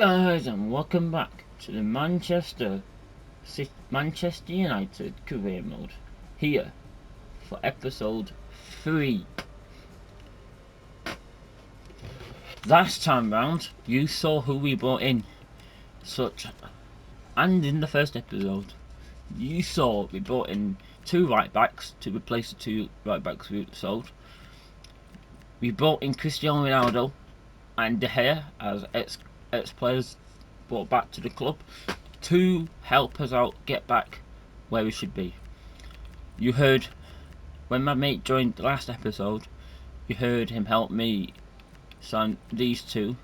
Guys, and welcome back to the Manchester United career mode here for episode 3. Last time round, you saw who we brought in, and in the first episode, you saw we brought in 2 right backs to replace the 2 right backs we sold. We brought in Cristiano Ronaldo and De Gea as ex-players brought back to the club to help us out get back where we should be. You heard when my mate joined the last episode, you heard him help me sign these two,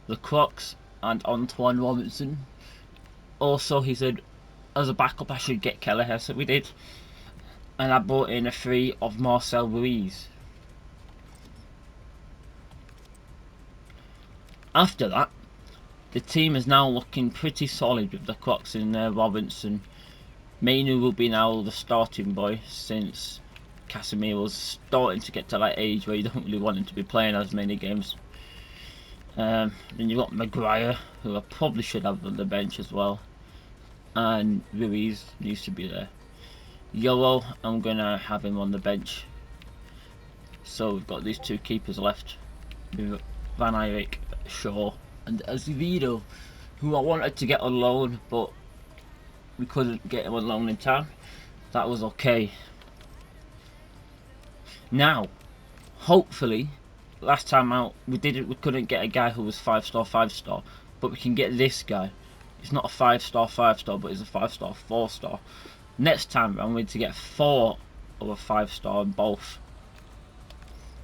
the Crocs and Antoine Robinson. Also, he said as a backup I should get Kelleher, so we did. And I brought in a free of Marcel Ruiz. After that, the team is now looking pretty solid with the Crocs in there. Robinson. Mainu will be now the starting boy since Casemiro's starting to get to that age where you don't really want him to be playing as many games. Then you've got Maguire, who I probably should have on the bench as well. And Ruiz needs to be there. Yolo, I'm going to have him on the bench. So we've got these 2 keepers left. Van Eyck, Shaw, and Azevedo, who I wanted to get on loan, but we couldn't get him on loan in time. That was okay. Now, hopefully, last time out we couldn't get a guy who was 5-star, but we can get this guy. He's not a 5-star, but he's a 5-star, 4-star. Next time round we need to get 4 of a 5-star in both.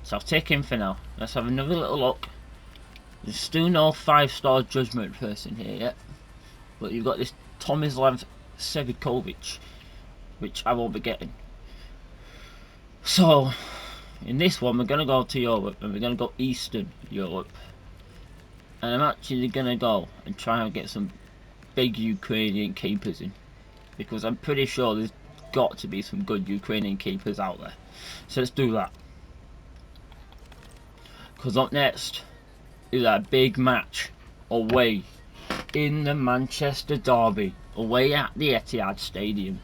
So I'll take him for now. Let's have another little look. There's still no 5-star judgment person here yet, but you've got this Tomislav Sevicovic, which I won't be getting. So in this one we're going to go to Europe, and we're going to go Eastern Europe, and I'm actually going to go and try and get some big Ukrainian keepers in, because I'm pretty sure there's got to be some good Ukrainian keepers out there. So let's do that, because up next is a big match away in the Manchester Derby, away at the Etihad Stadium.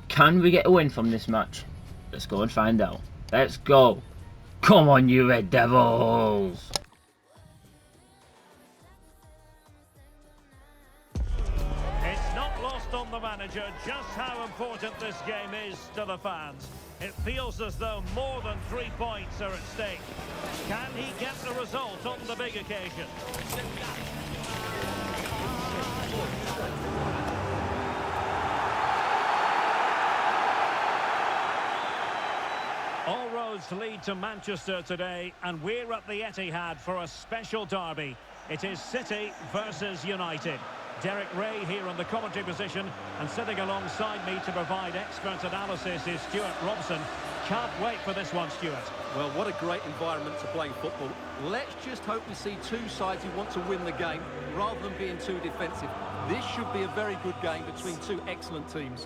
Can we get a win from this match? Let's go and find out. Let's go. Come on, you Red Devils. It's not lost on the manager just how important this game is to the fans. It feels as though more than 3 points are at stake. Can he get the result on the big occasion? All roads lead to Manchester today, and we're at the Etihad for a special derby. It is City versus United. Derek Ray here in the commentary position, and sitting alongside me to provide expert analysis is Stuart Robson. Can't wait for this one, Stuart. Well, what a great environment to play football. Let's just hope we see 2 sides who want to win the game rather than being too defensive. This should be a very good game between 2 excellent teams.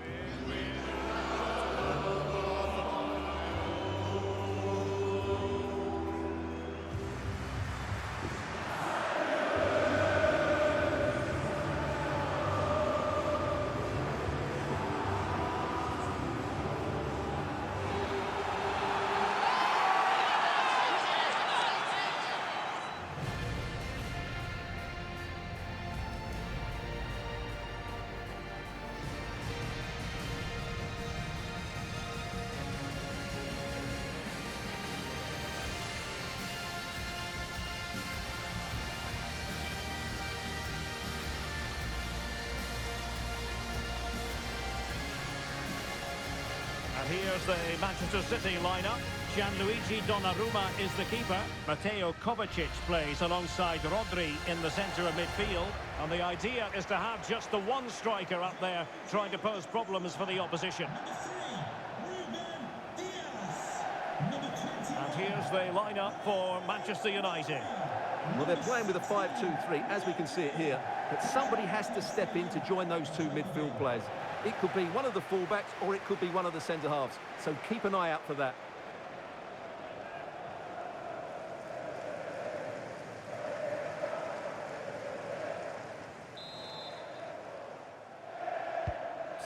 Here's the Manchester City lineup. Gianluigi Donnarumma is the keeper. Mateo Kovacic plays alongside Rodri in the centre of midfield. And the idea is to have just the one striker up there trying to pose problems for the opposition. And here's the lineup for Manchester United. Well, they're playing with a 5-2-3, as we can see it here. But somebody has to step in to join those 2 midfield players. It could be one of the fullbacks or it could be one of the centre-halves. So keep an eye out for that.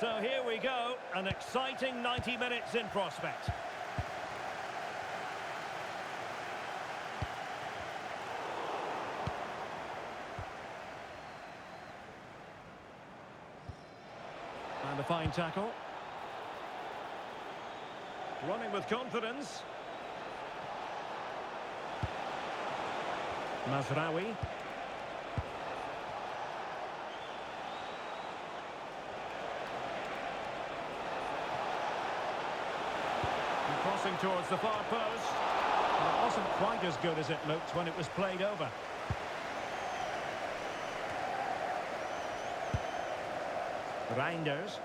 So here we go, an exciting 90 minutes in prospect. And a fine tackle. Running with confidence. Mazraoui. Crossing towards the far post. It wasn't quite as good as it looked when it was played over. Reinders.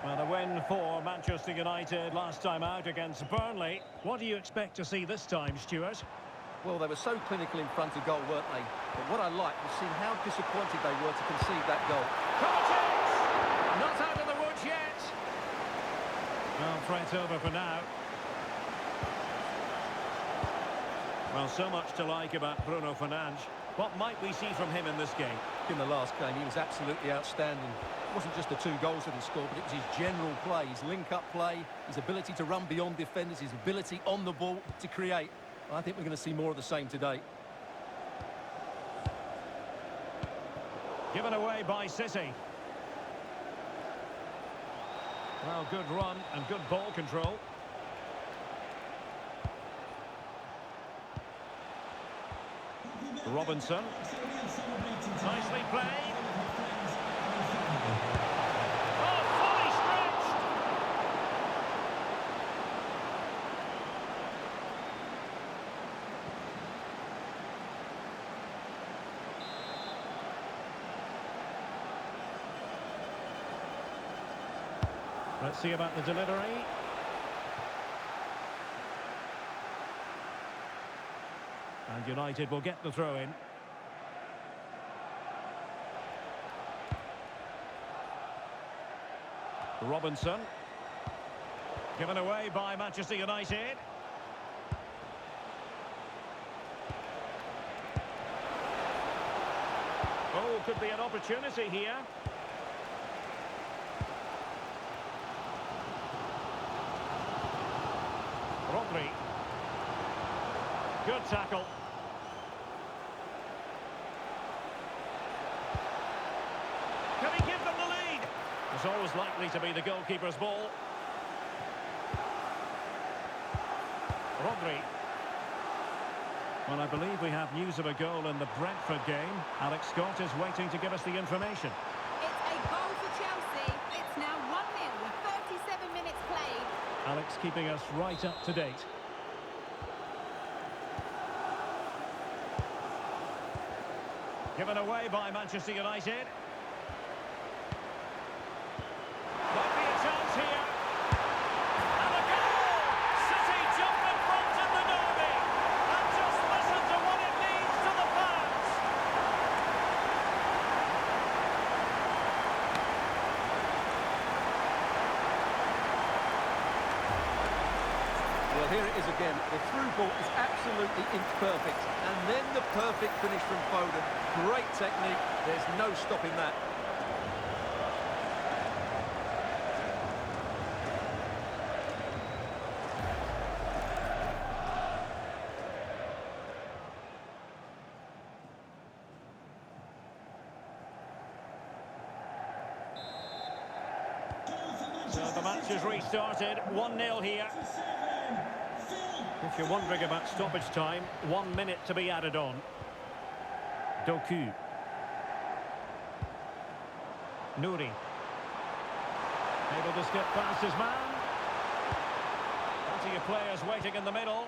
Well, a win for Manchester United last time out against Burnley. What do you expect to see this time, Stuart? Well, they were so clinical in front of goal, weren't they? But what I liked was seeing how disappointed they were to concede that goal. Kovacic! Not out of the woods yet. Well, threat over for now. Well, so much to like about Bruno Fernandes. What might we see from him in this game? In the last game, he was absolutely outstanding. It wasn't just the 2 goals that he scored, but it was his general play, his link-up play, his ability to run beyond defenders, his ability on the ball to create. I think we're going to see more of the same today. Given away by City. Well, good run and good ball control. Robinson. Nicely played. Oh, fully stretched. Let's see about the delivery. And United will get the throw in. Robinson. Given away by Manchester United. Oh, could be an opportunity here. Rodri. Good tackle. Can he give them the lead? It's always likely to be the goalkeeper's ball. Rodri. Well, I believe we have news of a goal in the Brentford game. Alex Scott is waiting to give us the information. It's a goal for Chelsea. It's now 1-0 with 37 minutes played. Alex keeping us right up to date. Given away by Manchester United. Might be a chance here. And a goal! City jump in front in the derby. And just listen to what it means to the fans. Well, here it is again. The through ball is absolutely inch perfect. And then the perfect finish from Foden. Great technique. There's no stopping that. So the match has restarted. 1-0 here. If you're wondering about stoppage time, 1 minute to be added on. Doku. Nouri. Able to skip past his man. Plenty of players waiting in the middle.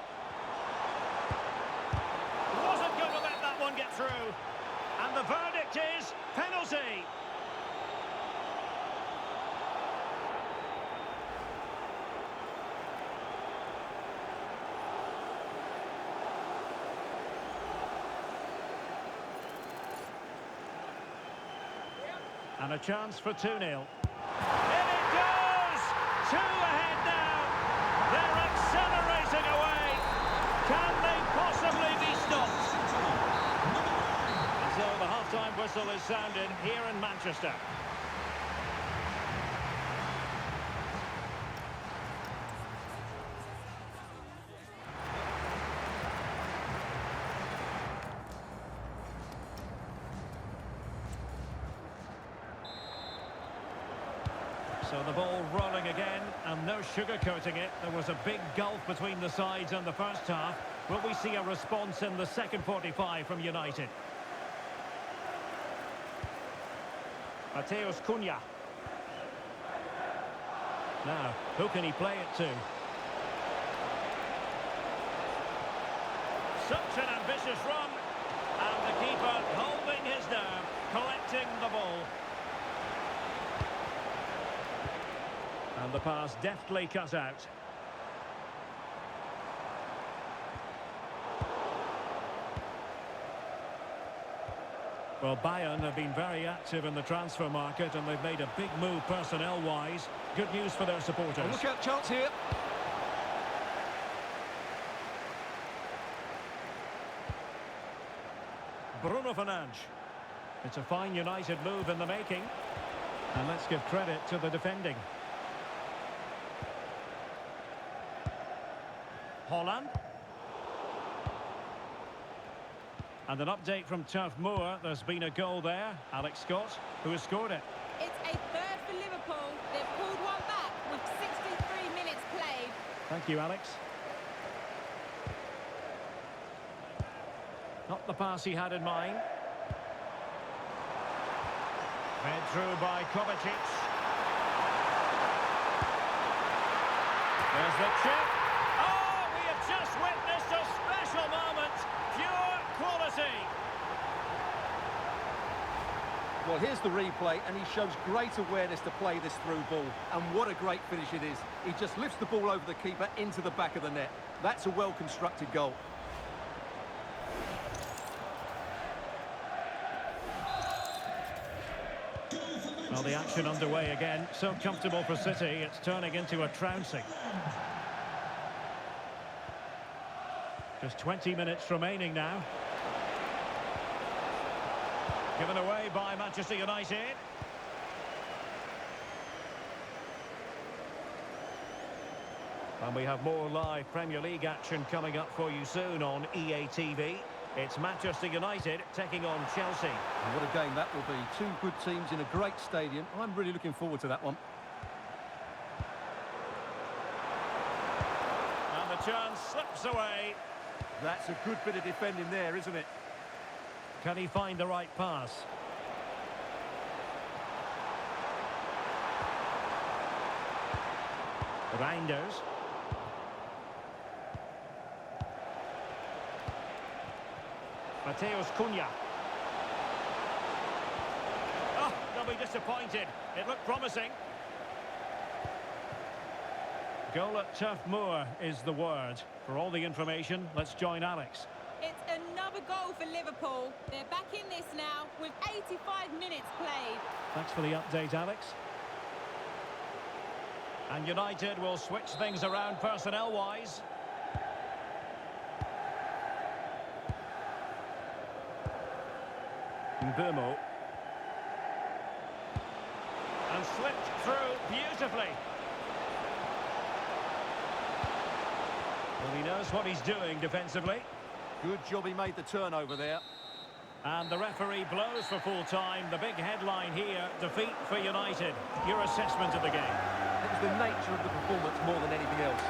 Wasn't going to let that one get through. And the verdict is penalty. And a chance for 2-0. In it goes! 2 ahead now. They're accelerating away. Can they possibly be stopped? And so the half-time whistle is sounded here in Manchester. So the ball rolling again, and no sugarcoating it. There was a big gulf between the sides in the first half. Will we see a response in the second 45 from United? Matheus Cunha. Now, who can he play it to? Such an ambitious run. And the keeper holding his nerve, collecting the ball. And the pass deftly cut out. Well, Bayern have been very active in the transfer market and they've made a big move personnel-wise. Good news for their supporters. Oh, look out, chance here. Bruno Fernandes. It's a fine United move in the making. And let's give credit to the defending. Holland. And an update from Turf Moor. There's been a goal there. Alex Scott, who has scored it. It's a third for Liverpool. They've pulled one back with 63 minutes played. Thank you, Alex. Not the pass he had in mind. Fed through by Kovacic. There's the chip. Oh, we have just witnessed a special moment. Pure quality. Well, here's the replay, and he shows great awareness to play this through ball. And what a great finish it is. He just lifts the ball over the keeper into the back of the net. That's a well-constructed goal. Well, the action underway again. So comfortable for City, it's turning into a trouncing. Just 20 minutes remaining now. Given away by Manchester United. And we have more live Premier League action coming up for you soon on EA TV. It's Manchester United taking on Chelsea. And what a game that will be. Two good teams in a great stadium. I'm really looking forward to that one. And the chance slips away. That's a good bit of defending there, isn't it? Can he find the right pass? Reinders. Matheus Cunha. Oh, they'll be disappointed. It looked promising. Goal at Turf Moor is the word. For all the information, let's join Alex. It's another goal for Liverpool. They're back in this now with 85 minutes played. Thanks for the update, Alex. And United will switch things around personnel-wise. Mbeumo. And slipped through beautifully. Well, he knows what he's doing defensively. Good job he made the turnover there. And the referee blows for full time. The big headline here, defeat for United. Your assessment of the game? It was the nature of the performance more than anything else.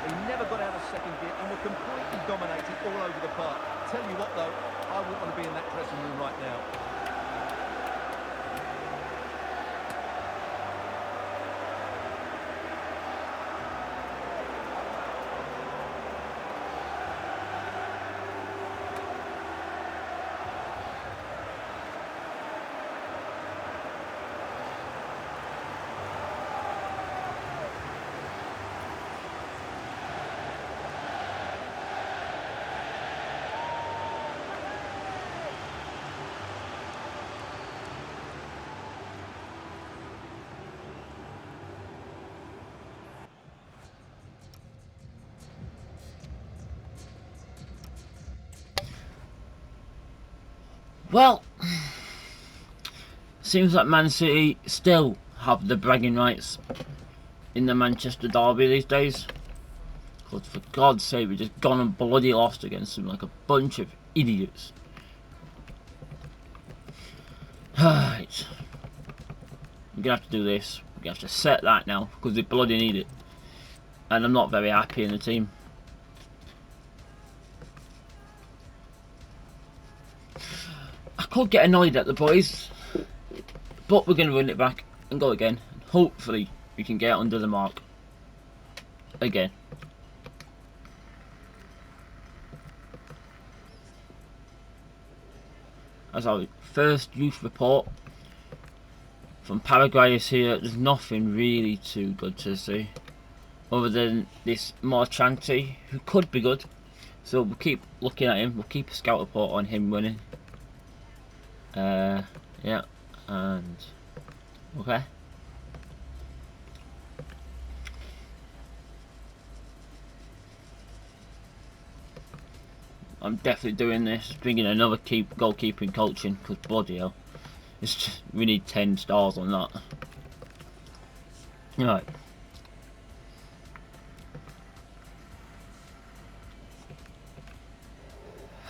He never got out of second gear and were completely dominated all over the park. Tell you what, though, I wouldn't want to be in that dressing room right now. Well, seems like Man City still have the bragging rights in the Manchester derby these days. Because for God's sake, we just gone and bloody lost against them like a bunch of idiots. Right, we're gonna have to do this. We have to set that now because they bloody need it. And I'm not very happy in the team. I could get annoyed at the boys, but we're going to run it back and go again. And hopefully we can get under the mark again. As our first youth report from Paraguay is here. There's nothing really too good to see, other than this Marchante, who could be good. So we'll keep looking at him. We'll keep a scout report on him running. Yeah, and okay. I'm definitely doing this, bringing another goalkeeping coaching, because bloody hell, it's just, we need 10 stars on that. Right.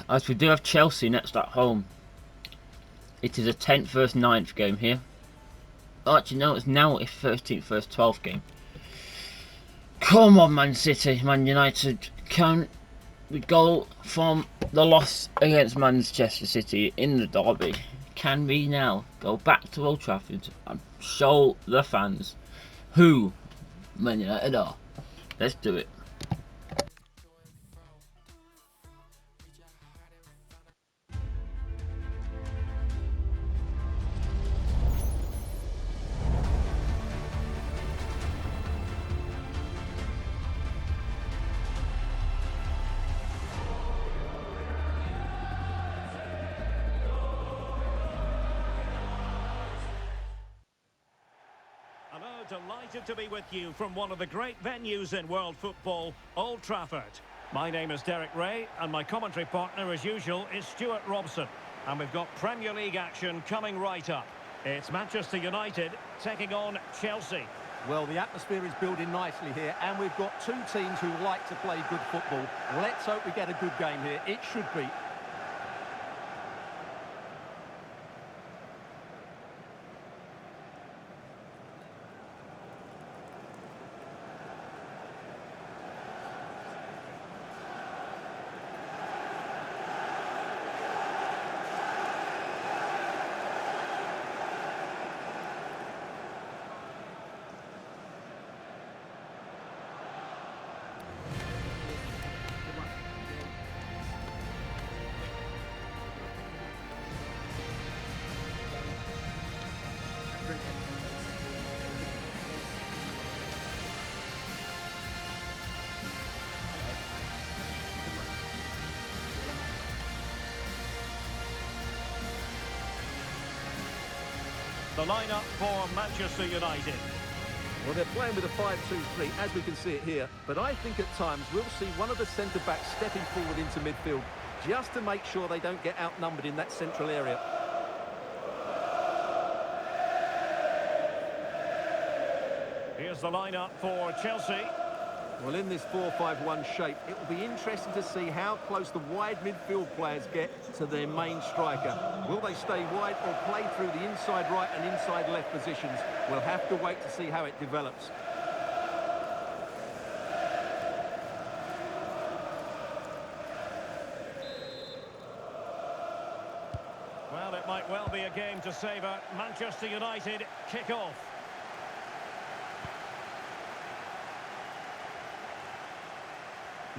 As we do have Chelsea next at home, it is a 10th versus 9th game here. Actually, no, it's now a 13th versus 12th game. Come on, Man City, Man United, can we go from the loss against Manchester City in the derby? Can we now go back to Old Trafford and show the fans who Man United are? Let's do it. Delighted to be with you from one of the great venues in world football, Old Trafford. My name is Derek Ray, and my commentary partner, as usual, is Stuart Robson. And we've got Premier League action coming right up. It's Manchester United taking on Chelsea. Well, the atmosphere is building nicely here, and we've got two teams who like to play good football. Let's hope we get a good game here. It should be. The lineup for Manchester United. Well, they're playing with a 5-2-3, as we can see it here. But I think at times we'll see one of the centre-backs stepping forward into midfield, just to make sure they don't get outnumbered in that central area. Here's the lineup for Chelsea. Well, in this 4-5-1 shape, it will be interesting to see how close the wide midfield players get to their main striker. Will they stay wide or play through the inside right and inside left positions? We'll have to wait to see how it develops. Well, it might well be a game to savour. Manchester United kick off.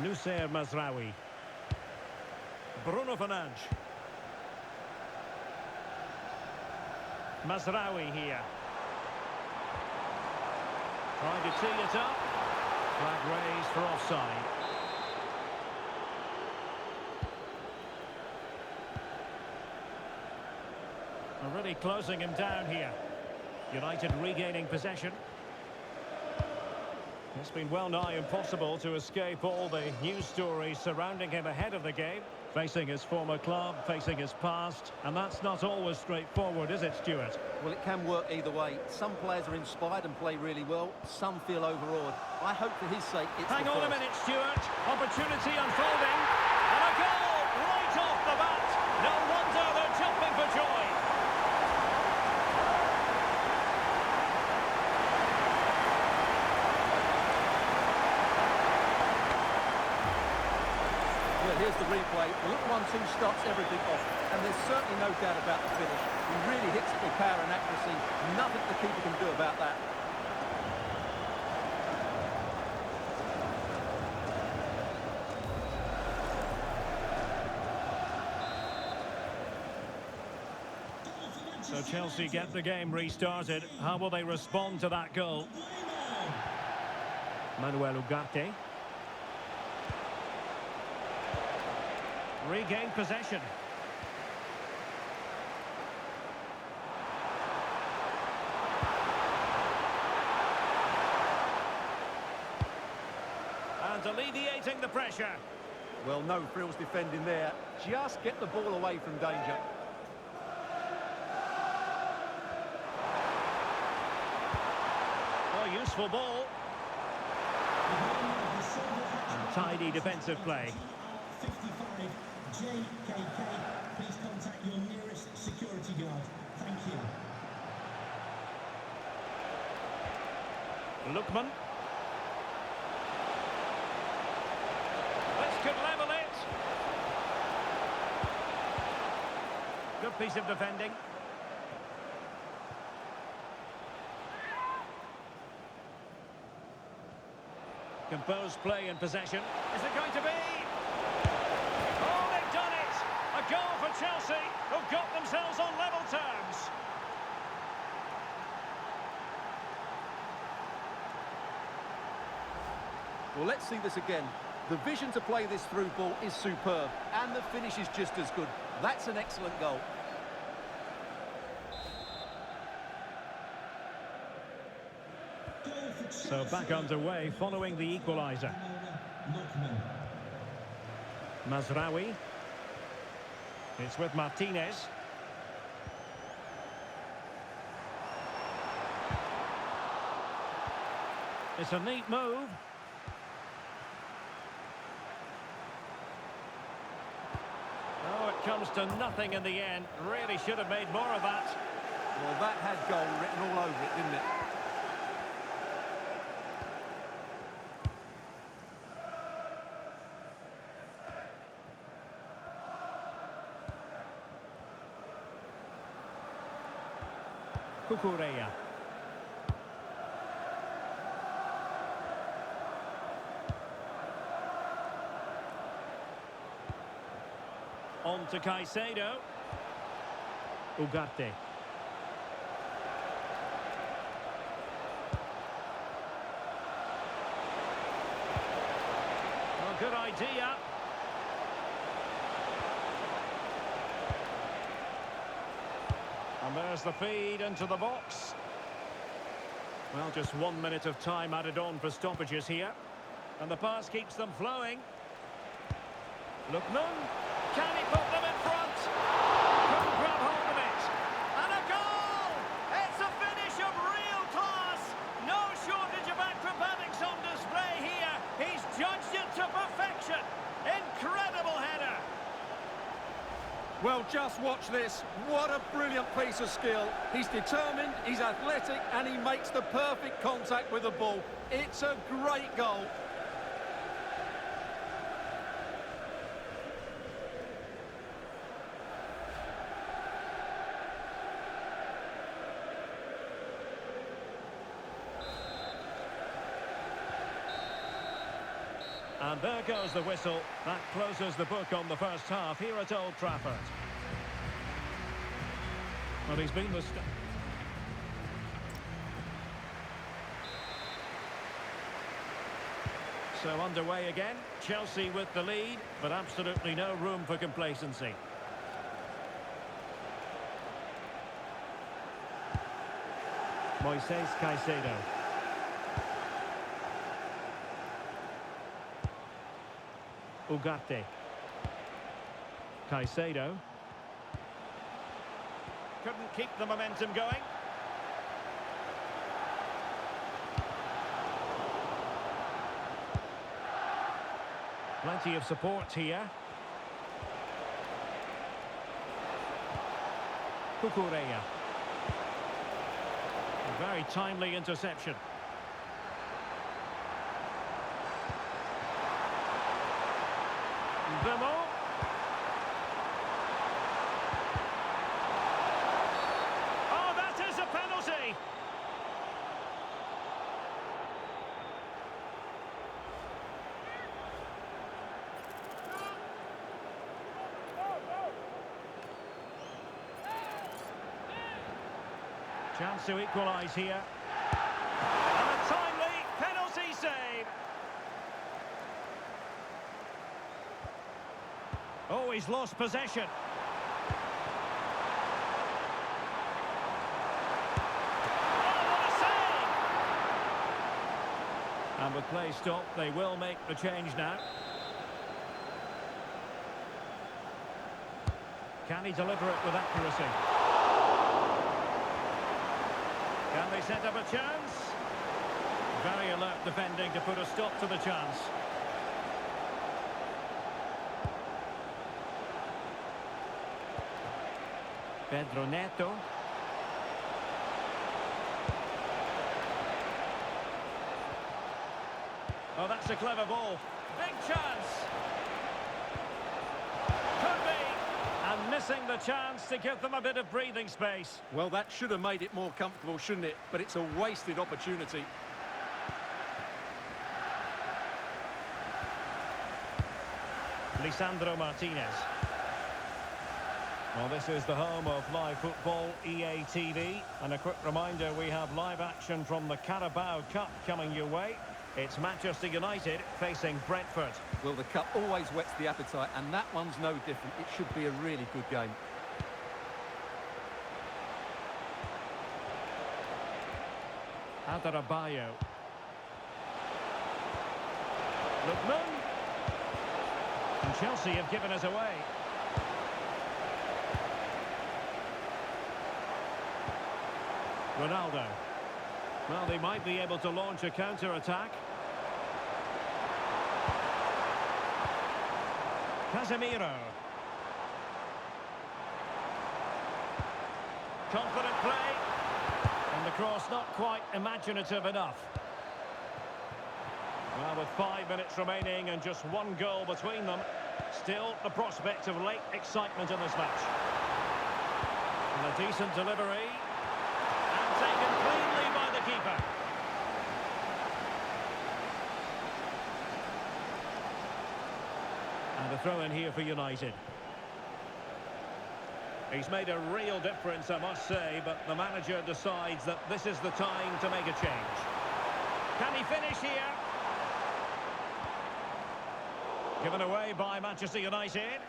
Noussair Mazraoui. Bruno Fernandes. Mazraoui here. Trying to tee it up. Flag raised for offside. Already closing him down here. United regaining possession. It's been well nigh impossible to escape all the news stories surrounding him ahead of the game. Facing his former club, facing his past, and that's not always straightforward, is it, Stuart? Well, it can work either way. Some players are inspired and play really well. Some feel overawed. I hope for his sake it's Hang the on first. a minute, Stuart. Opportunity unfolding. And a goal right off the bat. No wonder they're jumping for joy. here's the replay. The little 1-2 starts everything off, and there's certainly no doubt about the finish. He really hits it with power and accuracy. Nothing the keeper can do about that. So Chelsea get the game restarted. How will they respond to that goal? Manuel Ugarte. Regain possession. And alleviating the pressure. Well, no frills defending there. Just get the ball away from danger. Oh, useful ball. And tidy defensive play. 55 JKK. Please contact your nearest security guard. Thank you. Lookman. This could level it. Good piece of defending. Composed play and possession. Is it going to be? Oh, they've done it! A goal for Chelsea, who've got themselves on level terms. Well, let's see this again. The vision to play this through ball is superb, and the finish is just as good. That's an excellent goal. So back underway following the equaliser. Mazraoui. It's with Martinez. It's a neat move. Oh, it comes to nothing in the end. Really should have made more of that. Well, that had goal written all over it, didn't it? Cucurella. On to Caicedo. Ugarte. Well, good idea. And there's the feed into the box. Well, just 1 minute of time added on for stoppages here. And the pass keeps them flowing. Lookman. Can he put them in front? Couldn't grab hold of it. And a goal! It's a finish of real class. No shortage of acrobatics on display here. He's judged it to perfection. Incredible header. Well, just watch this. What a brilliant piece of skill. He's determined, he's athletic, and he makes the perfect contact with the ball. It's a great goal. And there goes the whistle. That closes the book on the first half here at Old Trafford. Well, he's been the... So underway again. Chelsea with the lead, but absolutely no room for complacency. Moises Caicedo. Ugarte. Caicedo. Couldn't keep the momentum going. Plenty of support here. Cucurella. A very timely interception. The moment. Chance to equalise here. And a timely penalty save. Oh, he's lost possession. Oh, what a save! And with play stopped, they will make the change now. Can he deliver it with accuracy? Can they set up a chance? Very alert defending to put a stop to the chance. Pedro Neto. Oh, that's a clever ball. Big chance. Could be. And missing the chance to give them a bit of breathing space. Well, that should have made it more comfortable, shouldn't it? But it's a wasted opportunity. Lisandro Martinez. Well, this is the home of live football, EA TV. And a quick reminder, we have live action from the Carabao Cup coming your way. It's Manchester United facing Brentford. Well, the cup always whets the appetite, and that one's no different. It should be a really good game. Adarabioyo. Lookman. And Chelsea have given us away. Ronaldo. Well, they might be able to launch a counter-attack. Casemiro. Confident play. And the cross not quite imaginative enough. Well, with 5 minutes remaining and just one goal between them, still the prospect of late excitement in this match. And a decent delivery. And taken cleanly by the keeper. And a throw in here for United. He's made a real difference, I must say, but the manager decides that this is the time to make a change. Can he finish here? Given away by Manchester United.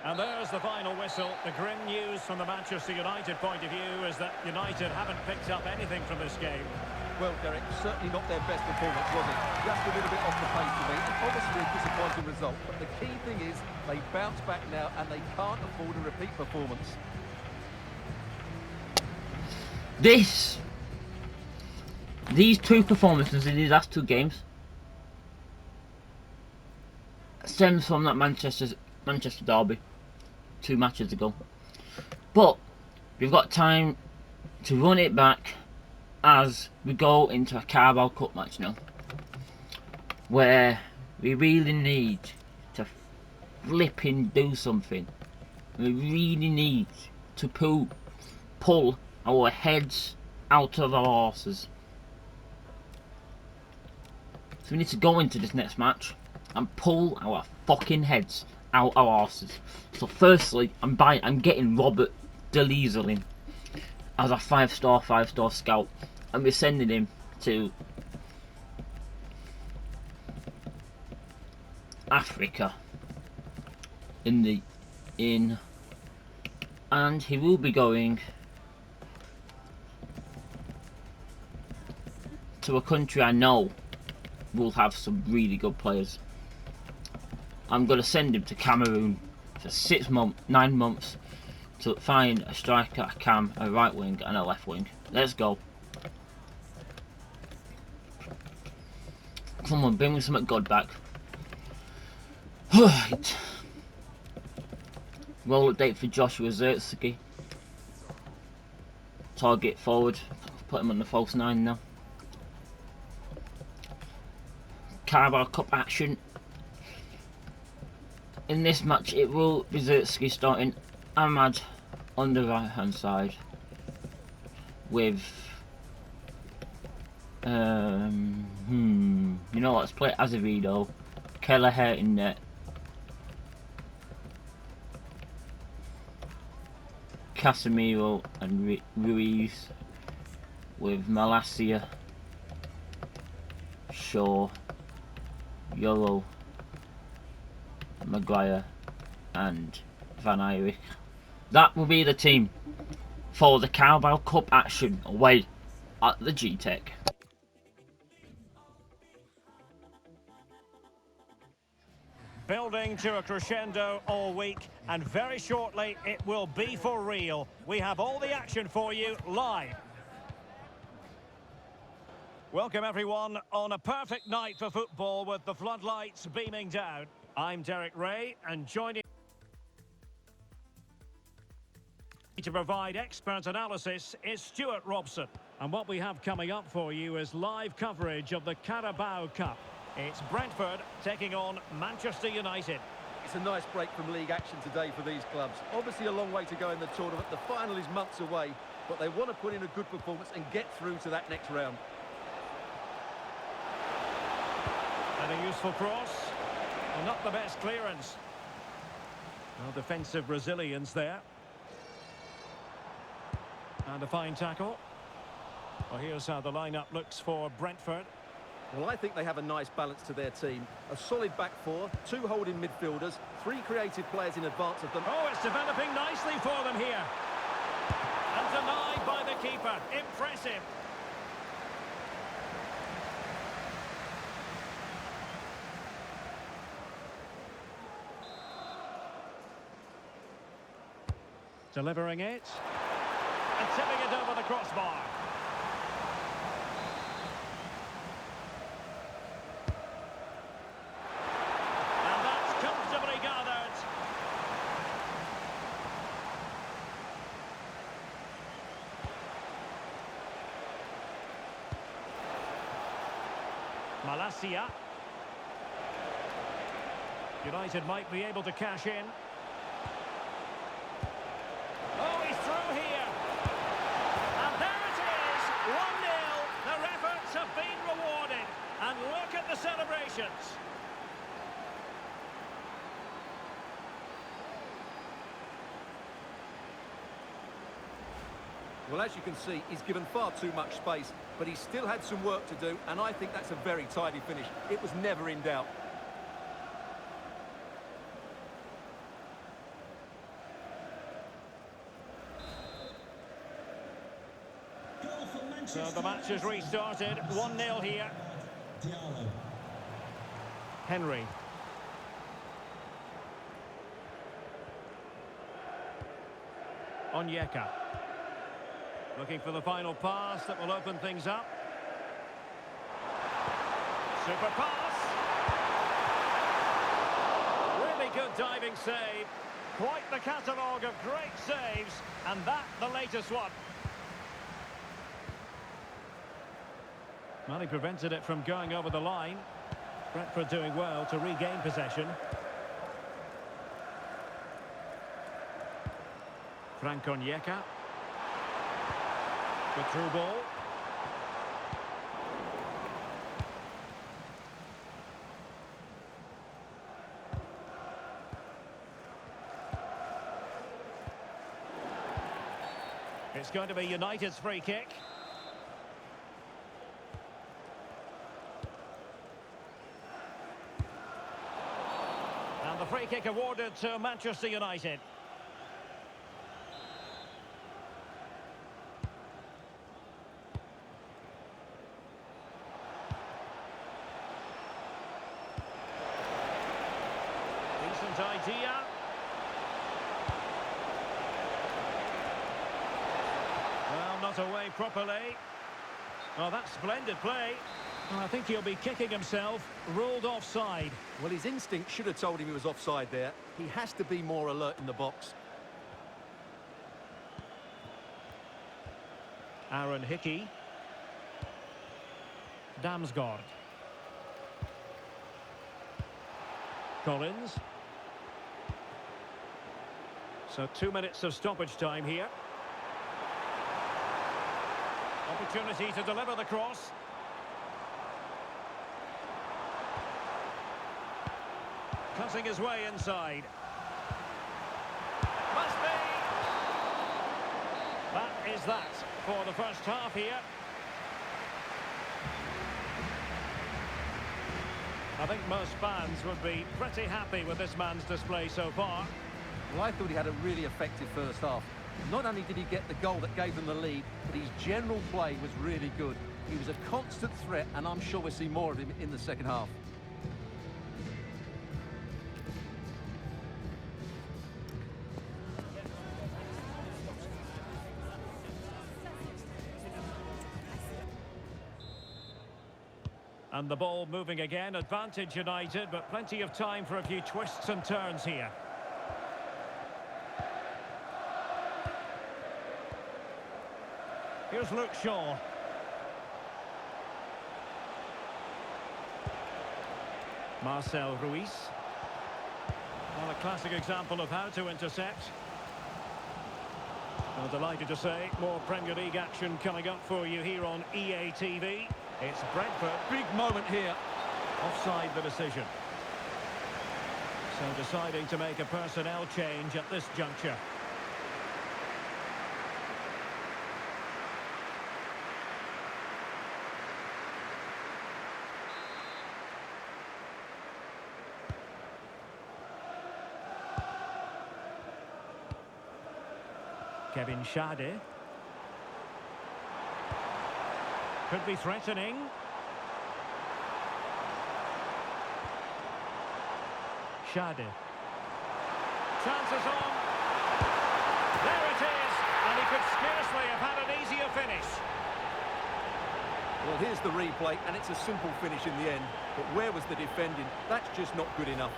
And there's the final whistle. The grim news from the Manchester United point of view is that United haven't picked up anything from this game. Well, Derek, certainly not their best performance, was it? Just a little bit off the pace for me, and obviously a disappointing result. But the key thing is they bounce back now, and they can't afford a repeat performance. These two performances in these last two games stems from that Manchester derby 2 matches ago. But we've got time to run it back as we go into a Carabao Cup match now, where we really need to flipping do something. We really need to pull our heads out of our arses. So we need to go into this next match and pull our fucking heads out our arses. So firstly, I'm getting Robert De Liesel in as a 5-star scout, and we're sending him to Africa and he will be going to a country I know will have some really good players. I'm going to send him to Cameroon for 9 months to find a striker, a cam, a right wing and a left wing. Let's go. Someone bring me some good back. Right. Role update for Joshua Zirkzee. Target forward. Put him on the false 9 now. Carabao Cup action. In this match it will be Zirkzee starting, Ahmad on the right hand side with you know what, let's play Azevedo, Kelleher in net, Casemiro and Ruiz, with Malacia, Shaw, Euro, Maguire and Van Eyck. That will be the team for the Carabao Cup action away at the G-Tech. Building to a crescendo all week, and very shortly it will be for real. We have all the action for you live. Welcome everyone on a perfect night for football with the floodlights beaming down. I'm Derek Ray, and joining to provide expert analysis is Stuart Robson. And what we have coming up for you is live coverage of the Carabao Cup. It's Brentford taking on Manchester United. It's a nice break from league action today for these clubs. Obviously a long way to go in the tournament. The final is months away, but they want to put in a good performance and get through to that next round. And a useful cross. Well, not the best clearance. Well, defensive resilience there. And a fine tackle. Well, here's how the lineup looks for Brentford. Well, I think they have a nice balance to their team. A solid back four, 2 holding midfielders, 3 creative players in advance of them. Oh, it's developing nicely for them here. And denied by the keeper. Impressive. Delivering it. And tipping it over the crossbar. And that's comfortably gathered. Malacia. United might be able to cash in. Oh, he's through here. And there it is, 1-0. Their efforts have been rewarded. And look at the celebrations. Well, as you can see, he's given far too much space, but he still had some work to do, and I think that's a very tidy finish. It was never in doubt. Goal for So Manchester the match has restarted, 1-0 here. Diallo. Henry. Onyeka. Looking for the final pass that will open things up. Super pass. Really good diving save. Quite the catalogue of great saves. And that the latest one. Well, he prevented it from going over the line. Brentford doing well to regain possession. Frank Onyeka. The through ball. It's going to be United's free kick. And the free kick awarded to Manchester United. Decent idea. Well, not away properly. Oh, that's splendid play. Well, I think he'll be kicking himself. Ruled offside. Well, his instinct should have told him he was offside there. He has to be more alert in the box. Aaron Hickey. Damsgaard. Collins. So 2 minutes of stoppage time here. Opportunity to deliver the cross. Cutting his way inside. Must be. is that for the first half here. I think most fans would be pretty happy with this man's display so far. Well, I thought he had a really effective first half. Not only did he get the goal that gave them the lead, but his general play was really good. He was a constant threat, and I'm sure we'll see more of him in the second half. And the ball moving again, advantage United, but plenty of time for a few twists and turns here. Here's Luke Shaw. Marcel Ruiz. Well, a classic example of how to intercept. Well, delighted to say, more Premier League action coming up for you here on EA TV. It's Brentford. Big moment here. Offside the decision. So deciding to make a personnel change at this juncture. Kevin Schade. Could be threatening. Schade. Chances on. There it is. And he could scarcely have had an easier finish. Well, here's the replay, and it's a simple finish in the end. But where was the defending? That's just not good enough.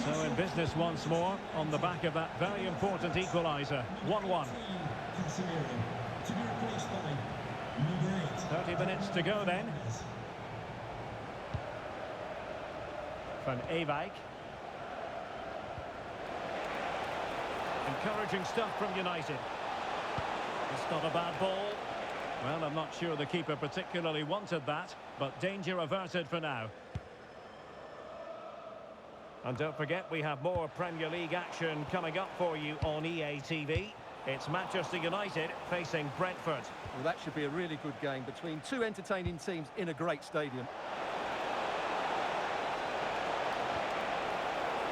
So in business once more, on the back of that very important equaliser. 1-1. 30 minutes to go then. Van Ewijk. Encouraging stuff from United. It's not a bad ball. Well, I'm not sure the keeper particularly wanted that, but danger averted for now. And don't forget, we have more Premier League action coming up for you on EA TV. It's Manchester United facing Brentford. Well, that should be a really good game between two entertaining teams in a great stadium.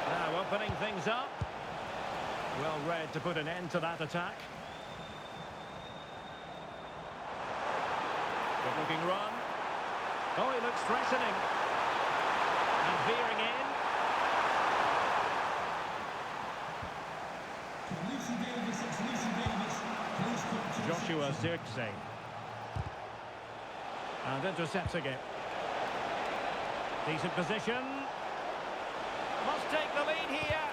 Now opening things up. Well read to put an end to that attack. Good looking run. Oh, he looks threatening. And veering in. Joshua Zirkzee. And intercepts again. Decent position. Must take the lead here.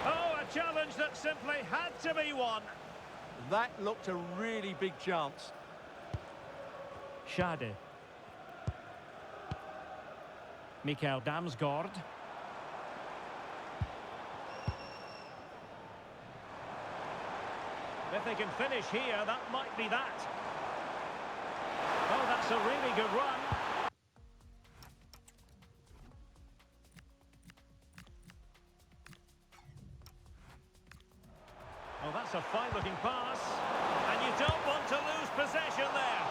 Oh, a challenge that simply had to be won. That looked a really big chance. Schade. Mikael Damsgaard. If they can finish here, that might be that. Oh, that's a really good run. Oh, that's a fine-looking pass. And you don't want to lose possession there.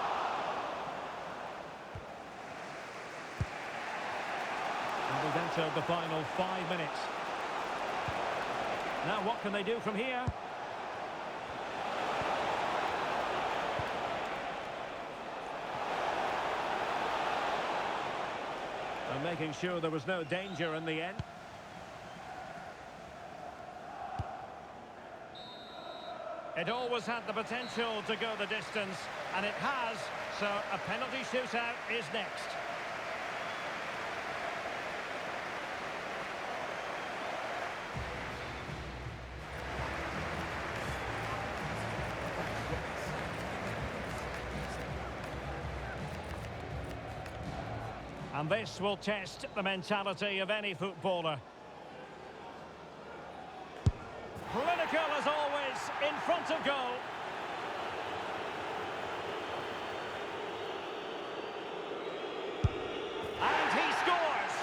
And we've entered the final 5 minutes. Now, what can they do from here? And making sure there was no danger in the end. It always had the potential to go the distance, and it has, so a penalty shootout is next. And this will test the mentality of any footballer. Clinical as always, in front of goal. And he scores!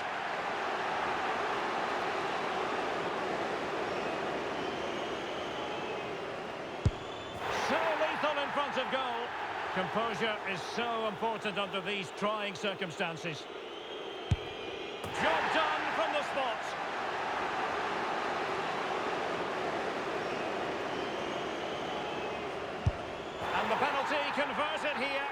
Composure is so important under these trying circumstances. Job done from the spot. And the penalty converted here.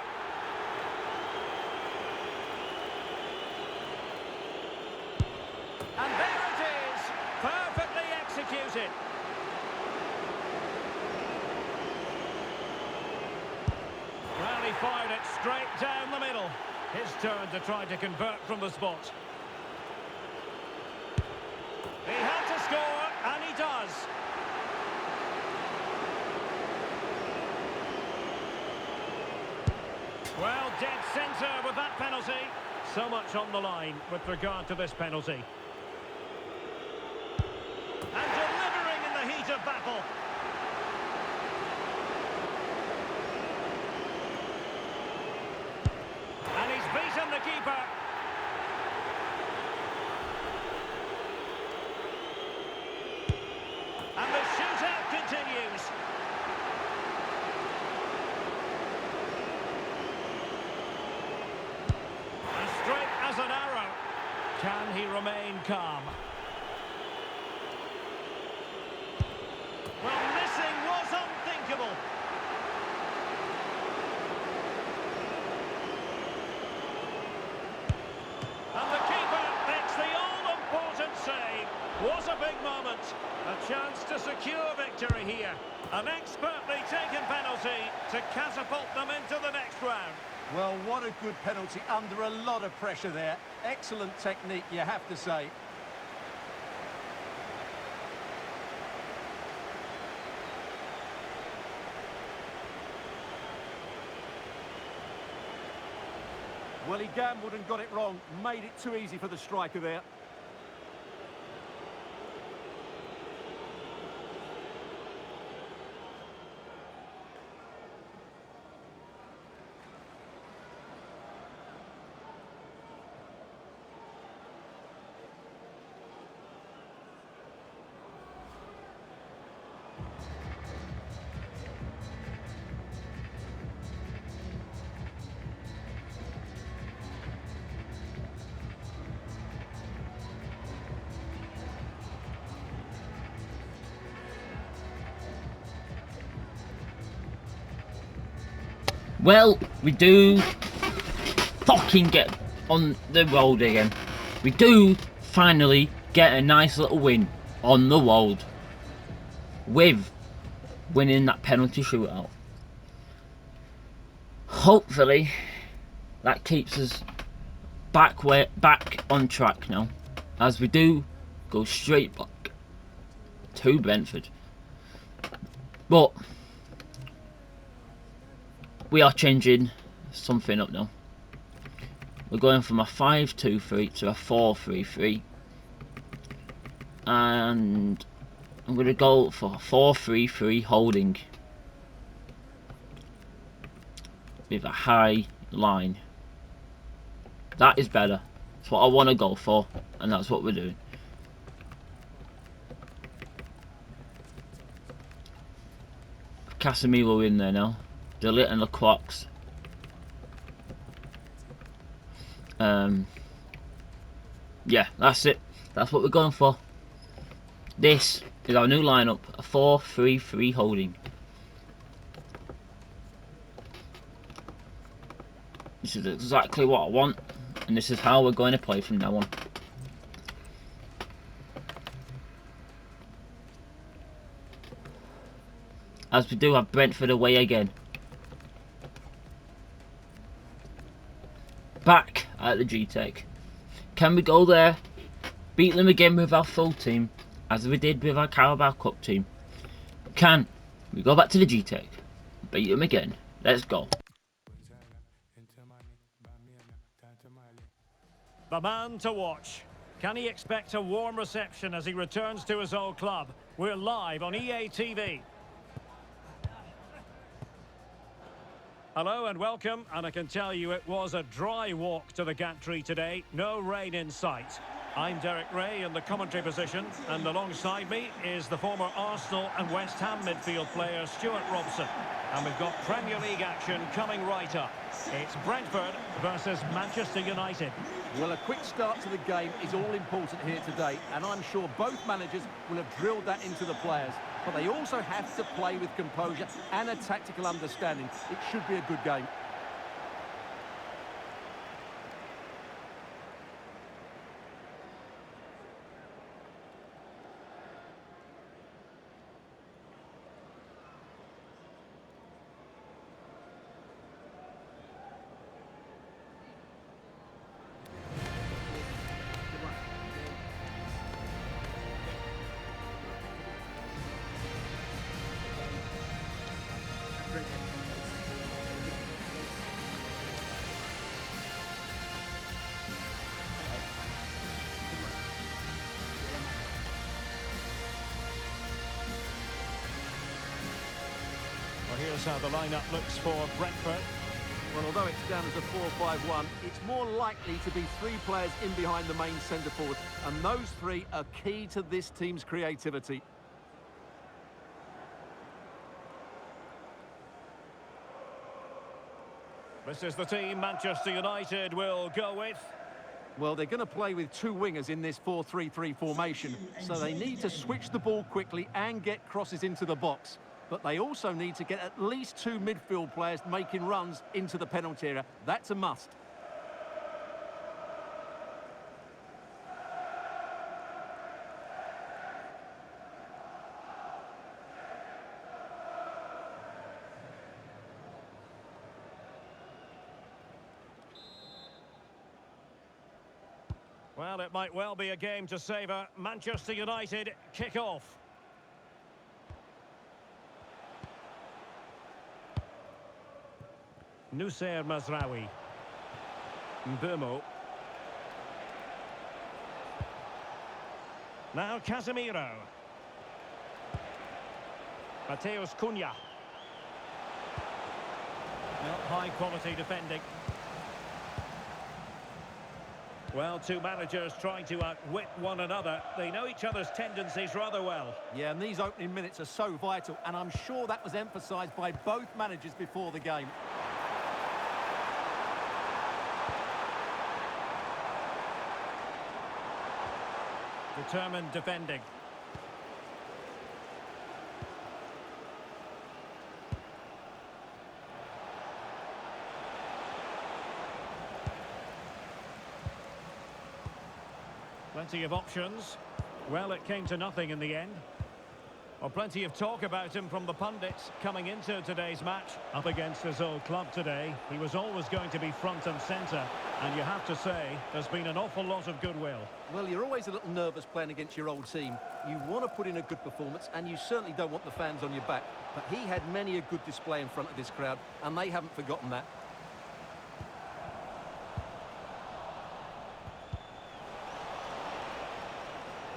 And there it is, perfectly executed. Well, he fired it straight down the middle. His turn to try to convert from the spot. He had to score, and he does. Well, dead centre with that penalty. So much on the line with regard to this penalty. And delivering in the heat of battle. And he's beaten the keeper. And the shootout continues. And straight as an arrow. Can he remain calm? Well, missing was unthinkable. And the keeper makes the all-important save. What a big moment. A chance to secure victory here. An expertly taken penalty to catapult them into the next round. Well, what a good penalty under a lot of pressure there. Excellent technique, you have to say. Well, he gambled and got it wrong. Made it too easy for the striker there. Well, we do fucking get on the road again. We do finally get a nice little win on the road with winning that penalty shootout. Hopefully that keeps us back on track now, as we do go straight back to Brentford. But we are changing something up now. We're going from a 5-2-3 to a 4-3-3, and I'm going to go for a 4-3-3 holding with a high line. That is better. That's what I want to go for, and that's what we're doing. Casemiro in there now. Delete and the Crocs. Yeah, that's it. That's what we're going for. This is our new lineup, a 4-3-3 holding. This is exactly what I want, and this is how we're going to play from now on. As we do have Brentford away again. Back at the G-Tech. Can we go there, beat them again with our full team, as we did with our Carabao Cup team? Can we go back to the G-Tech, beat them again? Let's go. The man to watch. Can he expect a warm reception as he returns to his old club? We're live on EA TV. Hello and welcome, and I can tell you it was a dry walk to the gantry today, no rain in sight. I'm Derek Ray in the commentary position, and alongside me is the former Arsenal and West Ham midfield player Stuart Robson. And we've got Premier League action coming right up. It's Brentford versus Manchester United. Well, a quick start to the game is all important here today, and I'm sure both managers will have drilled that into the players. But they also have to play with composure and a tactical understanding. It should be a good game. Well, here's how the lineup looks for Brentford. Well, although it's down as a 4-5-1, it's more likely to be three players in behind the main centre forward, and those three are key to this team's creativity. This is the team Manchester United will go with. Well, they're going to play with two wingers in this 4-3-3 formation, so they need to switch the ball quickly and get crosses into the box. But they also need to get at least two midfield players making runs into the penalty area. That's a must. Well, it might well be a game to savour. Manchester United kick off. Noussair Mazraoui. Mbeumo. Now Casemiro. Mateus Cunha. Well, high quality defending. Well, two managers trying to outwit one another. They know each other's tendencies rather well. Yeah, and these opening minutes are so vital, and I'm sure that was emphasised by both managers before the game. Determined defending. Plenty of options. Well, it came to nothing in the end. Well, plenty of talk about him from the pundits coming into today's match. Up against his old club today, he was always going to be front and centre. And you have to say, there's been an awful lot of goodwill. Well, you're always a little nervous playing against your old team. You want to put in a good performance, and you certainly don't want the fans on your back. But he had many a good display in front of this crowd, and they haven't forgotten that.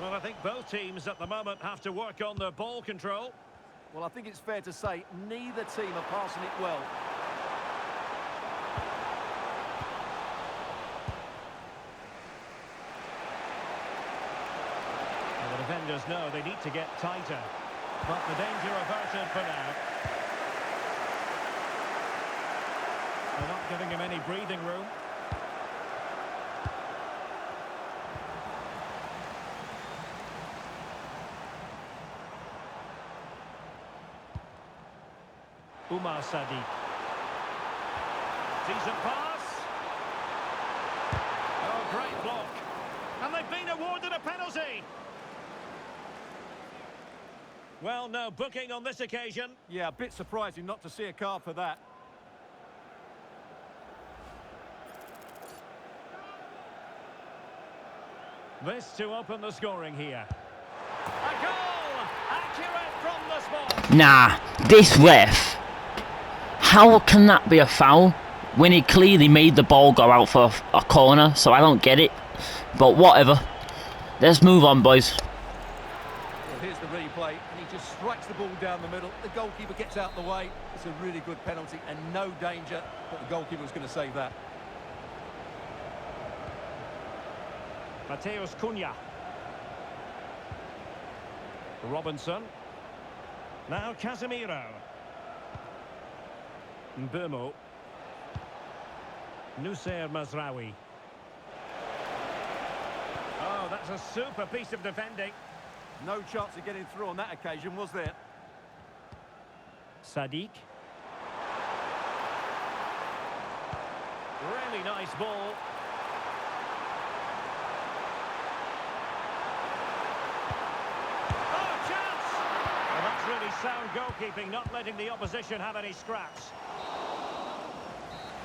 Well, I think both teams at the moment have to work on their ball control. Well, I think it's fair to say neither team are passing it well. Well, the defenders know they need to get tighter. But the danger averted for now. They're not giving him any breathing room. Umar Sadiq. Decent pass. Oh, great block. And they've been awarded a penalty. Well, no booking on this occasion. Yeah, a bit surprising not to see a card for that. This to open the scoring here. A goal! Accurate from the spot. Nah, this ref. How can that be a foul when he clearly made the ball go out for a corner? So I don't get it. But whatever. Let's move on, boys. Well, here's the replay, and he just strikes the ball down the middle. The goalkeeper gets out the way. It's a really good penalty and no danger, but the goalkeeper was going to save that. Mateus Cunha. Robinson. Now Casemiro. Mbeumo. Noussair Mazraoui. Oh, that's a super piece of defending. No chance of getting through on that occasion, was there? Sadiq. Really nice ball. Oh, chance! Well, that's really sound goalkeeping, not letting the opposition have any scraps.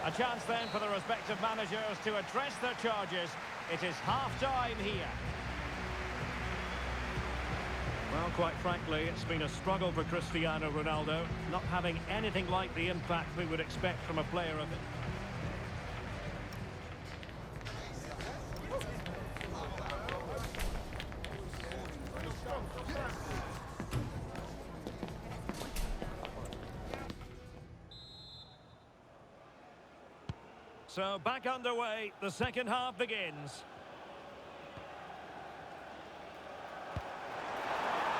A chance then for the respective managers to address their charges. It is half-time here. Well, quite frankly, it's been a struggle for Cristiano Ronaldo, not having anything like the impact we would expect from a player of it. So back underway, the second half begins.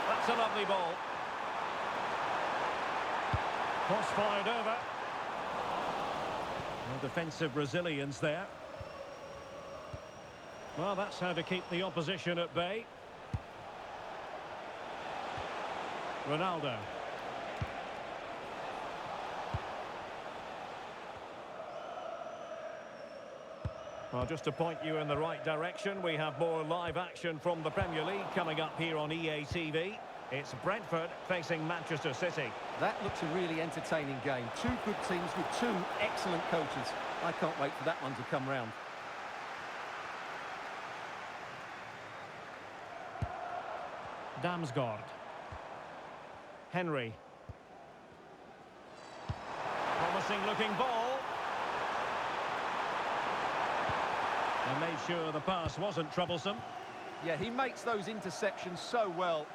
That's a lovely ball. Cross fired over. No defensive resilience there. Well, that's how to keep the opposition at bay. Ronaldo. Well, just to point you in the right direction, we have more live action from the Premier League coming up here on EA TV. It's Brentford facing Manchester City. That looks a really entertaining game. Two good teams with two excellent coaches. I can't wait for that one to come round. Damsgaard. Henry. Promising looking ball. And made sure the pass wasn't troublesome. Yeah, he makes those interceptions so well.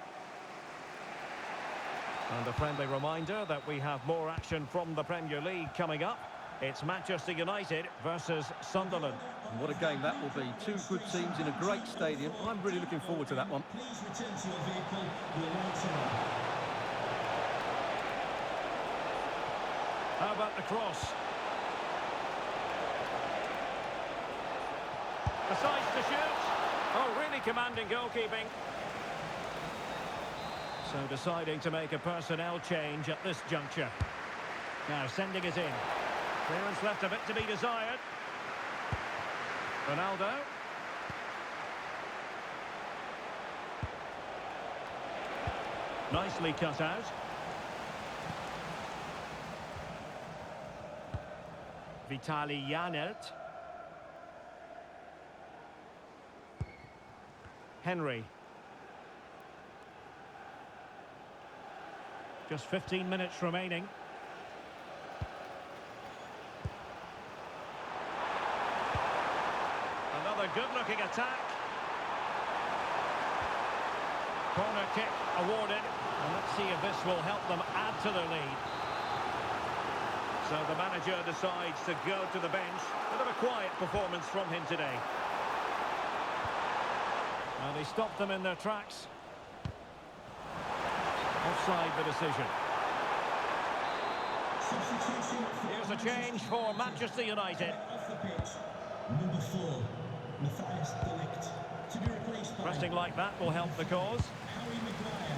And a friendly reminder that we have more action from the Premier League coming up. It's Manchester United versus Sunderland. And what a game that will be. Two good teams in a great stadium. I'm really looking forward to that one. Please return to your vehicle. Your lights are on. How about the cross? Decides to shoot. Oh, really commanding goalkeeping. So deciding to make a personnel change at this juncture. Now sending it in. Clearance left a bit to be desired. Ronaldo. Nicely cut out. Vitaly Janelt. Henry. Just 15 minutes remaining. Another good-looking attack. Corner kick awarded. And let's see if this will help them add to their lead. So the manager decides to go to the bench. Bit of a quiet performance from him today. And he stopped them in their tracks. Offside the decision. Substitution. Here's a change for Manchester United. Off the pitch. Number 4, Matthias de Ligt. To be replaced by Pressing like that will help the cause. Harry Maguire.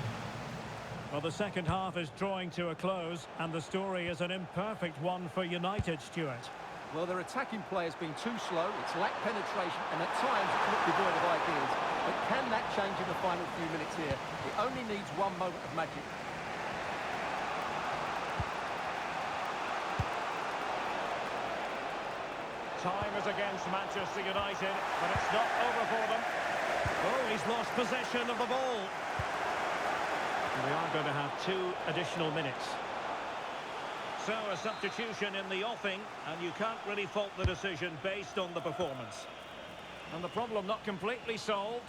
Well, the second half is drawing to a close, and the story is an imperfect one for United, Stuart. Well, their attacking play has been too slow. It's lacked penetration, and at times it's looked devoid of ideas. But can that change in the final few minutes here? It only needs one moment of magic. Time is against Manchester United, but it's not over for them. Oh, he's lost possession of the ball. And we are going to have 2 additional minutes. So a substitution in the offing, and you can't really fault the decision based on the performance. And the problem not completely solved.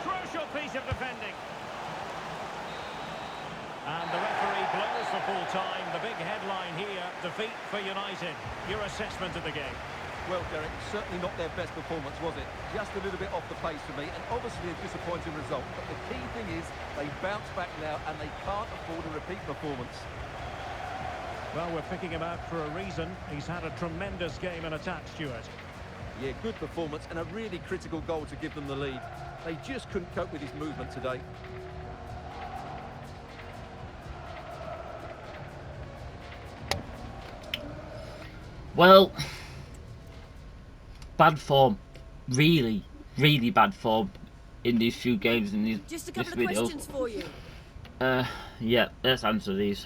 Crucial piece of defending. And the referee blows for full time. The big headline here, defeat for United. Your assessment of the game? Well, Derek, certainly not their best performance, was it? Just a little bit off the pace for me, and obviously a disappointing result. But the key thing is they bounce back now, and they can't afford a repeat performance. Well, we're picking him out for a reason. He's had a tremendous game in attack, Stuart. Yeah, good performance and a really critical goal to give them the lead. They just couldn't cope with his movement today. Well, bad form. Really, really bad form in these few games in Just a this couple of video. questions for you. Yeah, let's answer these.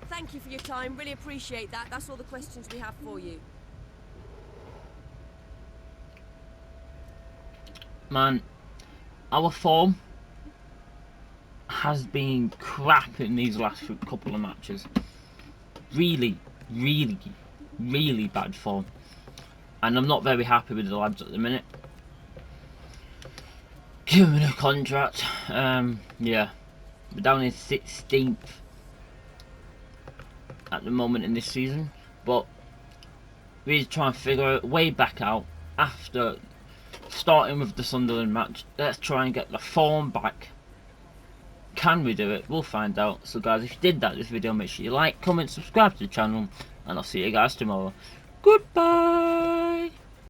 Thank you for your time. Really appreciate that. That's all the questions we have for you. Man, our form has been crap in these last couple of matches. Really, really, really bad form. And I'm not very happy with the lads at the minute. Give him a contract. Yeah. We're down in 16th at the moment in this season. But we need to try and figure a way back out after starting with the Sunderland match. Let's try and get the form back. Can we do it? We'll find out. So guys, if you did like this video, make sure you like, comment, subscribe to the channel, and I'll see you guys tomorrow. Goodbye.